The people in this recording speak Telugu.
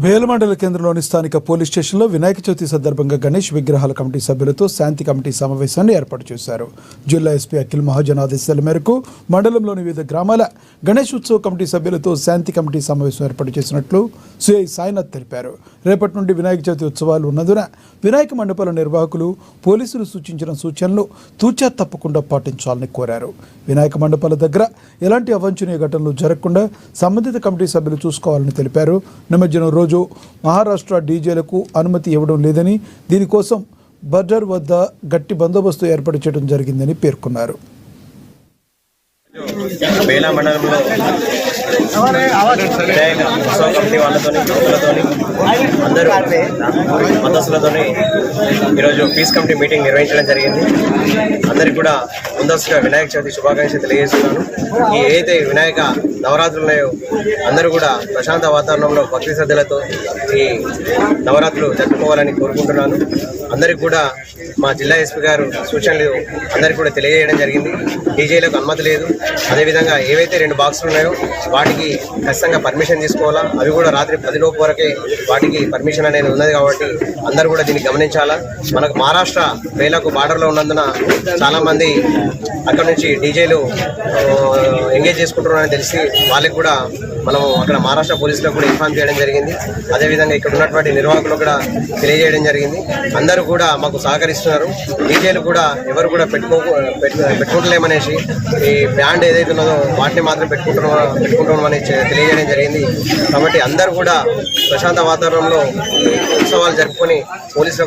బేల మండల కేంద్రంలోని స్థానిక పోలీస్ స్టేషన్లో వినాయక చవితి సందర్భంగా గణేష్ విగ్రహాల కమిటీ సభ్యులతో శాంతి కమిటీ సమావేశాన్ని ఏర్పాటు చేశారు. జిల్లా ఎస్పీ అఖిల్ మహాజన్ ఆదేశాల మేరకు మండలంలోని వివిధ గ్రామాల గణేష్ ఉత్సవ కమిటీ సభ్యులతో శాంతి కమిటీ సమావేశం ఏర్పాటు చేసినట్లు సిఐ సాయినాథ్ తెలిపారు. రేపటి నుండి వినాయక చవితి ఉత్సవాలు ఉన్నందున వినాయక మండపాల నిర్వాహకులు పోలీసులు సూచించిన సూచనలు తూచా తప్పకుండా పాటించాలని కోరారు. వినాయక మండపాల దగ్గర ఎలాంటి అవాంఛనీయ ఘటనలు జరగకుండా సంబంధిత కమిటీ సభ్యులు చూసుకోవాలని తెలిపారు. నిమజ్జనం రోజు మహారాష్ట్ర డీజేలకు అనుమతి ఇవ్వడం లేదని, దీనికోసం బర్డర్ వద్ద గట్టి బందోబస్తు ఏర్పాటు చేయడం జరిగిందని పేర్కొన్నారు. బేలా మండలంలో ఉత్సవ కమిటీ వాళ్ళతోని యువకులతోని అందరూ మద్దతులతోని ఈరోజు పీస్ కమిటీ మీటింగ్ నిర్వహించడం జరిగింది. అందరికీ కూడా ముందస్తుగా వినాయక చవితి శుభాకాంక్షలు తెలియజేస్తున్నాను. ఈ ఏదైతే వినాయక నవరాత్రులు ఉన్నాయో అందరూ కూడా ప్రశాంత వాతావరణంలో భక్తి శ్రద్ధలతో ఈ నవరాత్రులు జరుపుకోవాలని కోరుకుంటున్నాను. అందరికీ కూడా మా జిల్లా ఎస్పీ గారు సూచనలు అందరికీ కూడా తెలియజేయడం జరిగింది. డీజేలకు అనుమతి లేదు. అదేవిధంగా ఏవైతే 2 బాక్సులు ఉన్నాయో వాటికి ఖచ్చితంగా పర్మిషన్ తీసుకోవాలా. అవి కూడా రాత్రి 10 లోపు వరకే వాటికి పర్మిషన్ అనేది ఉన్నది. కాబట్టి అందరూ కూడా దీన్ని గమనించాలా. మనకు మహారాష్ట్ర వేలకు బార్డర్లో ఉన్నందున చాలామంది అక్కడ నుంచి డీజేలు ఎంగేజ్ చేసుకుంటున్నారని తెలిసి వాళ్ళకి కూడా మనం అక్కడ మహారాష్ట్ర పోలీసులకు కూడా ఇన్ఫార్మ్ చేయడం జరిగింది. అదేవిధంగా ఇక్కడ ఉన్నటువంటి నిర్వాహకులు కూడా తెలియజేయడం జరిగింది. అందరూ కూడా మాకు సహకరిస్తున్నారు. డీజేలు కూడా ఎవరు కూడా పెట్టుకుంటలేమనేసి ఈ బ్యాండ్ ఏదైతే ఉన్నదో వాటిని మాత్రం పెట్టుకుంటామని తెలియజేయడం జరిగింది. కాబట్టి అందరూ కూడా ప్రశాంత వాతావరణంలో ఈ ఉత్సవాలు జరుపుకొని పోలీసులకు